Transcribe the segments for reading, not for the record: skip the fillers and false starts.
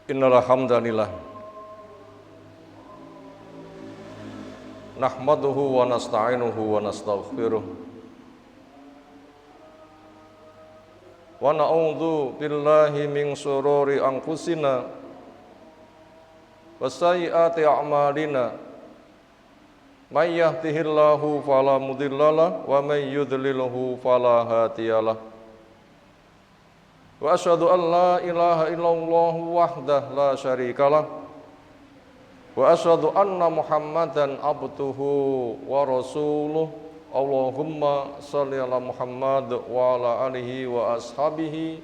Innal hamdalillah nahmaduhu wa nasta'inuhu wa nastaghfiruh wa na'udzu billahi min shururi anfusina wa sayyiati a'malina may yahdihillahu fala mudhillalah wa may yudlilhu fala hadiyalah. Wa asyhadu an la ilaha illallah wahdahu la syarikalah wa asyhadu anna Muhammadan abduhu wa rasuluh. Allahumma shalli ala Muhammad wa ala alihi wa ashabihi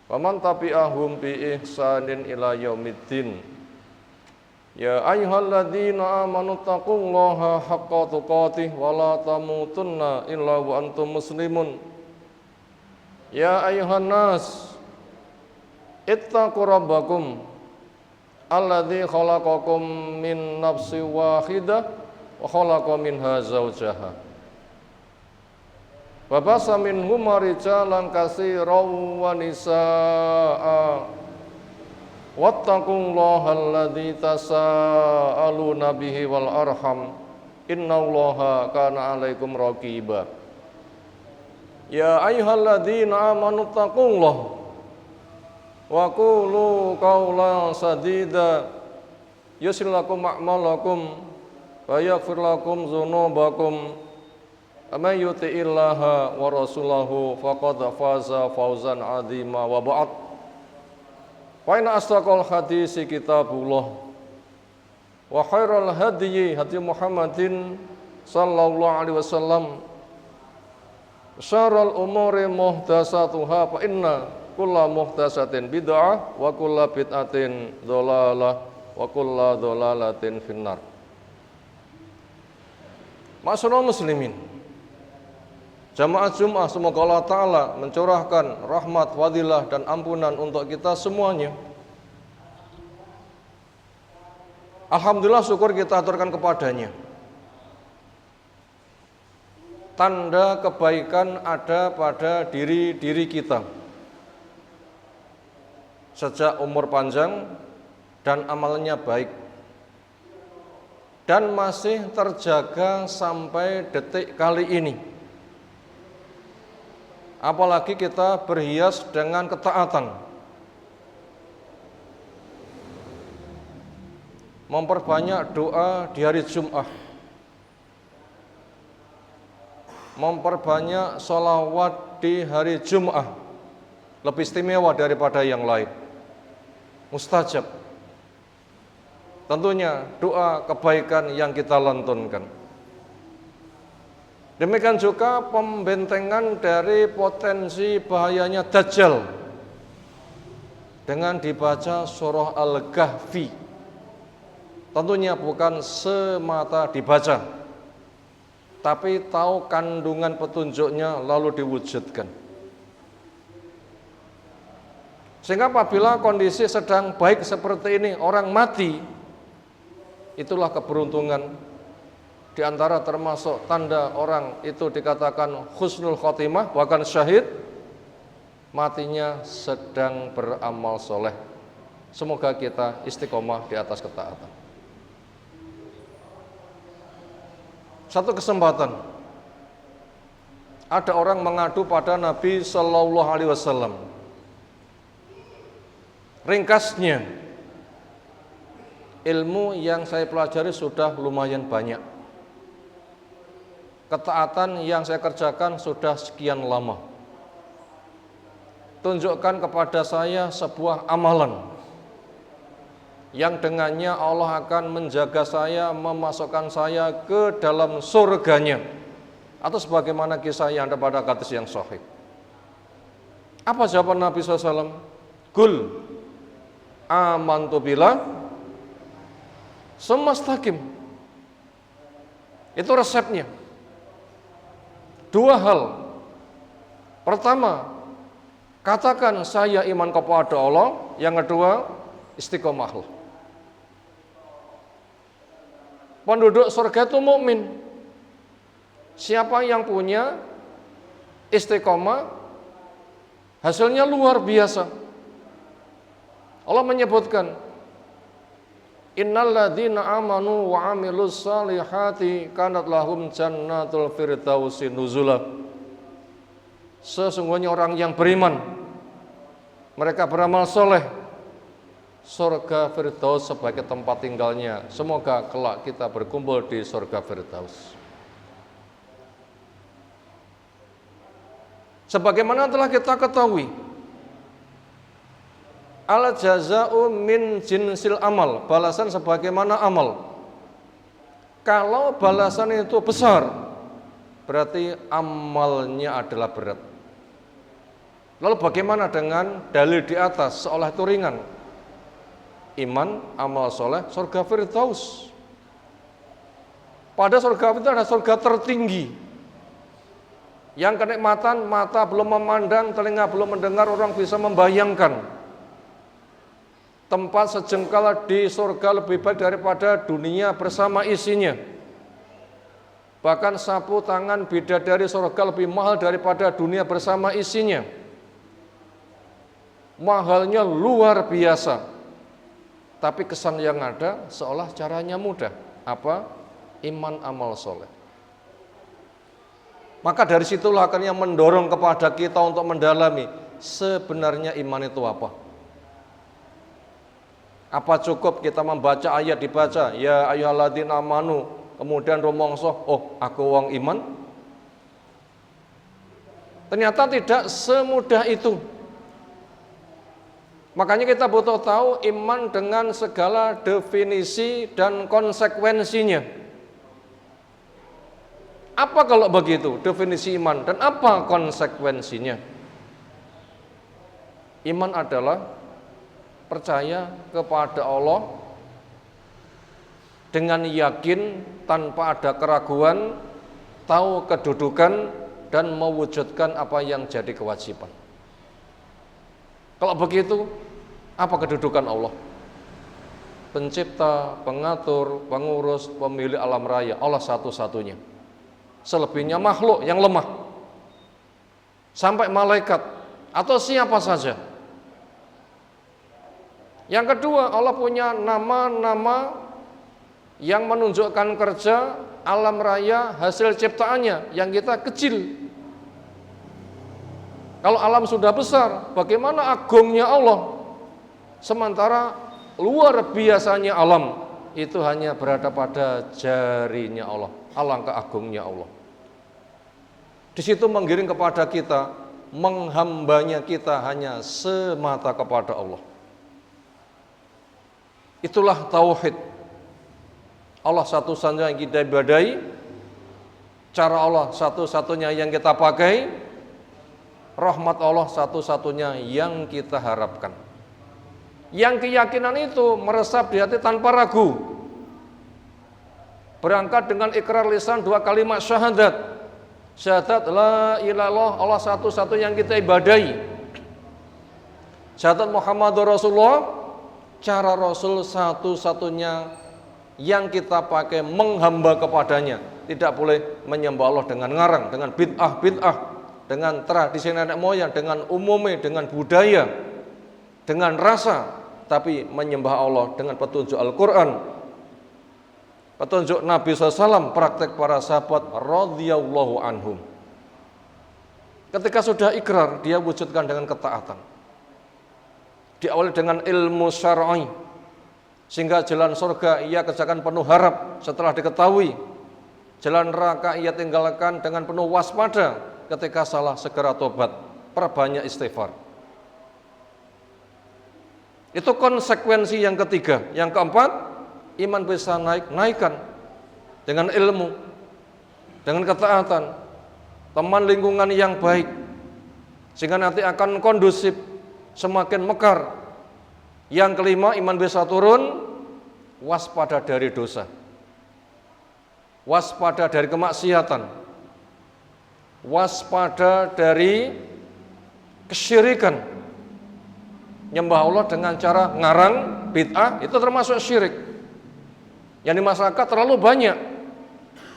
wa man tabi'ahum bi ihsanin ila yaumiddin. Ya ayyuhalladzina amanu taqullaha haqqa tuqatih wa la tamutunna illa wa antum muslimun. Ya ayyuhan nas ittaqu rabbakum alladzi khalaqakum min nafsin wahidah wa khalaqa minha zawjaha wa basa minhuma rijalan katsiran wa nisaa'a wattaqullaha alladzi tasaaluna bihi wal arham innallaha kana 'alaikum raqiba. Ya ayyuhalladzina amanu taqullaha wa qulu qawlan sadida yuslih lakum a'malakum wa yaghfir lakum dzunubakum may yuti'illaha wa rasulahu faqad faza fawzan 'azima wa ba'd. Fa inna asdaqal hadisi kitabullah wa khairal hadyi hadyi Muhammadin sallallahu alaihi wasallam. Syarrul umuri muhdatsatuha fa inna kulla muhdatsatin bid'ah wa kulla bid'atin dhalalah wa kulla dhalalatin finnar. Ma'asyiral muslimin, jamaah Jumat, semoga Allah Ta'ala mencurahkan rahmat, fadilah dan ampunan untuk kita semuanya. Alhamdulillah, syukur kita aturkan kepadanya. Tanda kebaikan ada pada diri kita sejak umur panjang dan amalnya baik, dan masih terjaga sampai detik kali ini. Apalagi kita berhias dengan ketaatan, memperbanyak doa di hari Jumat, memperbanyak sholawat di hari Jumat, lebih istimewa daripada yang lain, mustajab. Tentunya doa kebaikan yang kita lantunkan. Demikian juga pembentengan dari potensi bahayanya Dajjal dengan dibaca surah Al-Kahfi. Tentunya bukan semata dibaca, tapi tahu kandungan petunjuknya lalu diwujudkan. Sehingga apabila kondisi sedang baik seperti ini, orang mati, itulah keberuntungan. Di antara termasuk tanda orang itu dikatakan husnul khotimah, bahkan syahid, matinya sedang beramal soleh. Semoga kita istiqomah di atas ketaatan. Satu kesempatan, ada orang mengadu pada Nabi Sallallahu Alaihi Wasallam. Ringkasnya, ilmu yang saya pelajari sudah lumayan banyak. Ketaatan yang saya kerjakan sudah sekian lama. Tunjukkan kepada saya sebuah amalan yang dengannya Allah akan menjaga saya, memasukkan saya ke dalam surganya, atau sebagaimana kisah yang ada pada hadis yang sahih. Apa jawaban Nabi SAW? Qul amantu billah sumastaqim. Itu resepnya. Dua hal. Pertama, katakan saya iman kepada Allah. Yang kedua, istiqomahlah. Penduduk surga itu mukmin. Siapa yang punya istiqomah, hasilnya luar biasa. Allah menyebutkan, innalladzina amanu wa amilus salihati kanat lahum jannatul firdausi nuzula. Sesungguhnya orang yang beriman, mereka beramal soleh, surga firdaus sebagai tempat tinggalnya. Semoga kelak kita berkumpul di surga firdaus. Sebagaimana telah kita ketahui, al jaza'u min jinsil amal, balasan sebagaimana amal. Kalau balasan itu besar, berarti amalnya adalah berat. Lalu bagaimana dengan dalil di atas seolah itu ringan? Iman, amal soleh, surga firdaus. Pada surga itu ada surga tertinggi, yang kenikmatan mata belum memandang, telinga belum mendengar, orang bisa membayangkan. Tempat sejengkal di surga lebih baik daripada dunia bersama isinya. Bahkan sapu tangan bidadari surga lebih mahal daripada dunia bersama isinya. Mahalnya luar biasa. Tapi kesan yang ada seolah caranya mudah. Apa? Iman, amal soleh. Maka dari situlah akhirnya mendorong kepada kita untuk mendalami sebenarnya iman itu apa. Apa cukup kita membaca ayat dibaca, ya ayyuhalladzina amanu, kemudian rumangsa, oh aku wong iman? Ternyata tidak semudah itu. Makanya kita butuh tahu iman dengan segala definisi dan konsekuensinya. Apa kalau begitu definisi iman dan apa konsekuensinya? Iman adalah percaya kepada Allah dengan yakin tanpa ada keraguan, tahu kedudukan dan mewujudkan apa yang jadi kewajiban. Kalau begitu, apa kedudukan Allah? Pencipta, pengatur, pengurus, pemilik alam raya, Allah satu-satunya. Selebihnya makhluk yang lemah, sampai malaikat atau siapa saja. Yang kedua, Allah punya nama-nama yang menunjukkan kerja alam raya hasil ciptaannya yang kita kecil. Kalau alam sudah besar, bagaimana agungnya Allah? Sementara luar biasanya alam itu hanya berada pada jarinya Allah. Alangkah agungnya Allah. Di situ menggiring kepada kita, menghambanya kita hanya semata kepada Allah. Itulah tauhid. Allah satu-satunya yang kita ibadahi, cara Allah satu-satunya yang kita pakai, rahmat Allah satu-satunya yang kita harapkan. Yang keyakinan itu meresap di hati tanpa ragu. Berangkat dengan ikrar lisan 2 kalimat syahadat. Syahadat la ilaha illallah, Allah satu-satu yang kita ibadahi. Syahadat Muhammadur Rasulullah, cara Rasul satu-satunya yang kita pakai menghamba kepadanya. Tidak boleh menyembah Allah dengan ngarang, dengan bid'ah, dengan tradisi nenek moyang, dengan umumnya, dengan budaya, dengan rasa, tapi menyembah Allah dengan petunjuk Al-Quran, petunjuk Nabi SAW, praktek para sahabat radhiyallahu anhum. Ketika sudah ikrar, dia wujudkan dengan ketaatan. Diawali dengan ilmu syar'i, sehingga jalan surga ia kerjakan penuh harap setelah diketahui. Jalan neraka ia tinggalkan dengan penuh waspada. Ketika salah segera tobat, perbanyak istighfar. Itu konsekuensi yang ketiga. Yang keempat, iman bisa naikkan dengan ilmu, dengan ketaatan, teman lingkungan yang baik, sehingga nanti akan kondusif, semakin mekar. Yang kelima, iman bisa turun, waspada dari dosa, waspada dari kemaksiatan, waspada dari kesyirikan. Nyembah Allah dengan cara ngarang, bid'ah, itu termasuk syirik. Yang di masyarakat terlalu banyak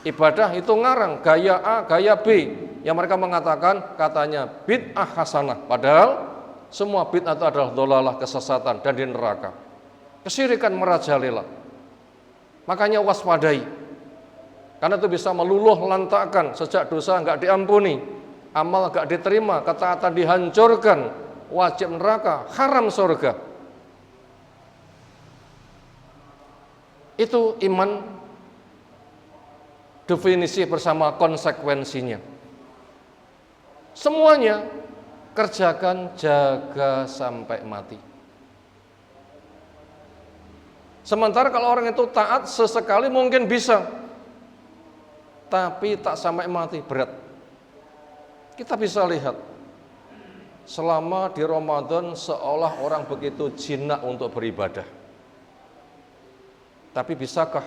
ibadah itu ngarang, gaya A, gaya B, yang mereka mengatakan katanya bid'ah hasanah, padahal semua bid'ah itu adalah dhalalah, kesesatan dan di neraka. Kesyirikan merajalela. Makanya waspadai. Karena itu bisa meluluh lantakkan, sejak dosa enggak diampuni, amal enggak diterima, ketaatan dihancurkan, wajib neraka, haram surga. Itu iman definisi bersama konsekuensinya. Semuanya kerjakan, jaga sampai mati. Sementara kalau orang itu taat sesekali mungkin bisa, tapi tak sampai mati, berat. Kita bisa lihat selama di Ramadan seolah orang begitu jinak untuk beribadah. Tapi bisakah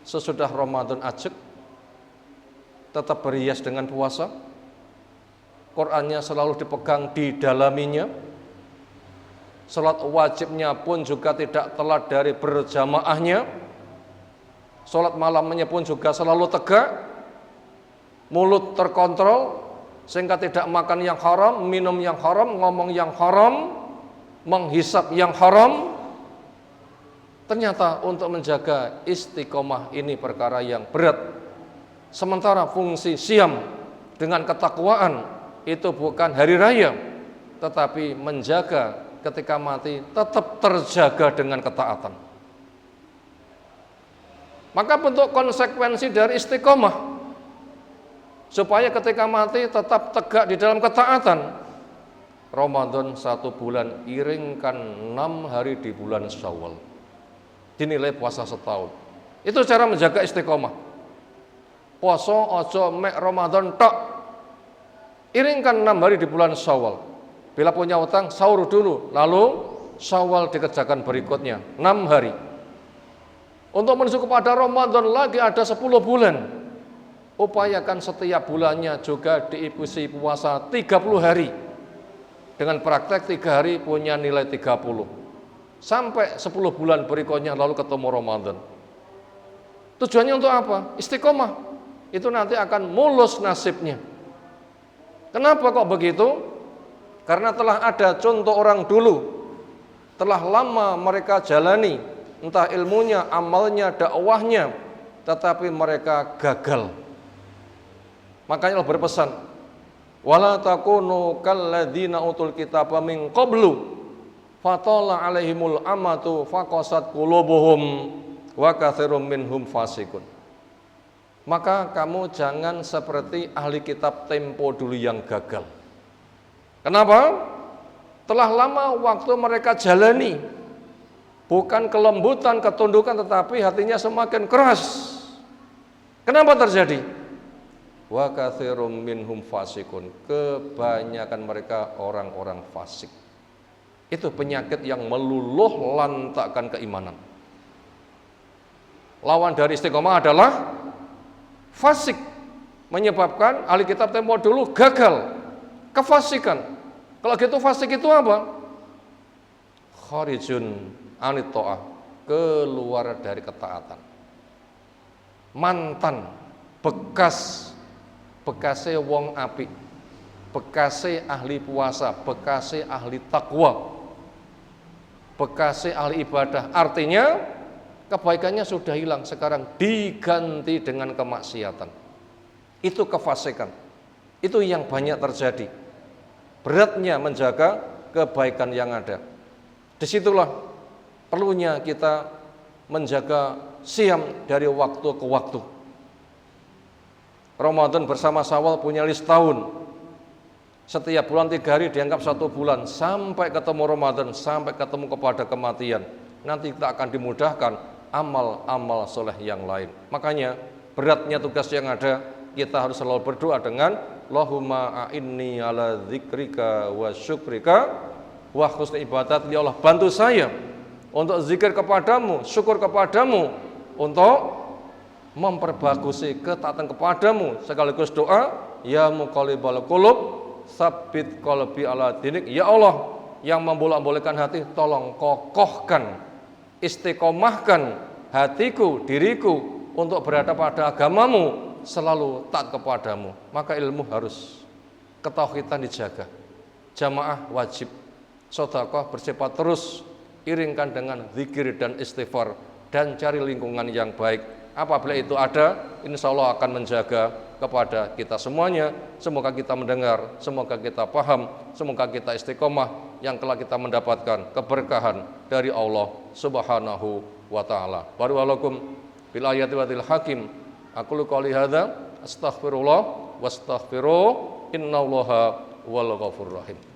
sesudah Ramadan ajek tetap berhias dengan puasa? Qur'annya selalu dipegang, didalaminya. Salat wajibnya pun juga tidak telat dari berjamaahnya. Salat malamnya pun juga selalu tegak. Mulut terkontrol sehingga tidak makan yang haram, minum yang haram, ngomong yang haram, menghisap yang haram. Ternyata untuk menjaga istiqomah ini perkara yang berat. Sementara fungsi siam dengan ketakwaan itu bukan hari raya, tetapi menjaga ketika mati tetap terjaga dengan ketaatan. Maka bentuk konsekuensi dari istiqomah supaya ketika mati tetap tegak di dalam ketaatan. Ramadan 1 bulan, iringkan 6 hari di bulan Syawal, dinilai puasa setahun. Itu cara menjaga istiqomah. Puasa ojo mek Ramadan tok, iringkan 6 hari di bulan Syawal. Bila punya utang, sahur dulu, lalu Syawal dikerjakan berikutnya 6 hari. Untuk menuju kepada Ramadan lagi ada 10 bulan. Upayakan setiap bulannya juga diikuti puasa 30 hari. Dengan praktek 3 hari punya nilai 30. Sampai 10 bulan berikutnya lalu ketemu Ramadan. Tujuannya untuk apa? Istiqomah. Itu nanti akan mulus nasibnya. Kenapa kok begitu? Karena telah ada contoh orang dulu, telah lama mereka jalani, entah ilmunya, amalnya, dakwahnya, tetapi mereka gagal. Makanya Allah berpesan, wala takunu kalladzina utul kitaba min qablu fatala alaihimul amatu faqasat qulubuhum wa katsirum minhum fasiqun. Maka kamu jangan seperti ahli kitab tempo dulu yang gagal. Kenapa? Telah lama waktu mereka jalani, bukan kelembutan, ketundukan, tetapi hatinya semakin keras. Kenapa terjadi? Wa katsirum minhum fasikun. Kebanyakan mereka orang-orang fasik. Itu penyakit yang meluluh lantakkan keimanan. Lawan dari istiqomah adalah fasik, menyebabkan ahli kitab tempo dulu gagal, kefasikan. Kalau gitu fasik itu apa? Kharijun anit ta'ah, keluar dari ketaatan. Mantan, bekasnya wong apik, bekasnya ahli puasa, bekasnya ahli takwa, bekasnya ahli ibadah. Artinya kebaikannya sudah hilang, sekarang diganti dengan kemaksiatan. Itu kefasikan. Itu yang banyak terjadi. Beratnya menjaga kebaikan yang ada. Disitulah perlunya kita menjaga siam dari waktu ke waktu. Ramadan bersama Syawal punya list tahun. Setiap bulan 3 hari dianggap 1 bulan, sampai ketemu Ramadan, sampai ketemu kepada kematian. Nanti kita akan dimudahkan amal-amal soleh yang lain. Makanya beratnya tugas yang ada, kita harus selalu berdoa dengan Allahumma a'inni ala dzikrika wa syukrika wa husni ibadat. Ya Allah, bantu saya untuk zikir kepadamu, syukur kepadamu, untuk memperbagusi ketaatan kepadamu, sekaligus doa, ya muqallibal qulub tsabbit qalbi ala dinik. Ya Allah yang membolak-balikkan hati, tolong kokohkan, istiqomahkan hatiku, diriku untuk berada pada agamamu, selalu taat kepadamu. Maka ilmu harus, ketauhidan dijaga, jamaah wajib, sedekah bersifat terus, iringkan dengan zikir dan istighfar, dan cari lingkungan yang baik. Apabila itu ada, insya Allah akan menjaga kepada kita semuanya. Semoga kita mendengar, semoga kita paham, semoga kita istiqomah, yang telah kita mendapatkan keberkahan dari Allah Subhanahu wa ta'ala. Barakallahu bil ayati wa til hakim. Aqulu qouli hadza astaghfirullah wastaghfiruh innallaha wal ghafurur rahim.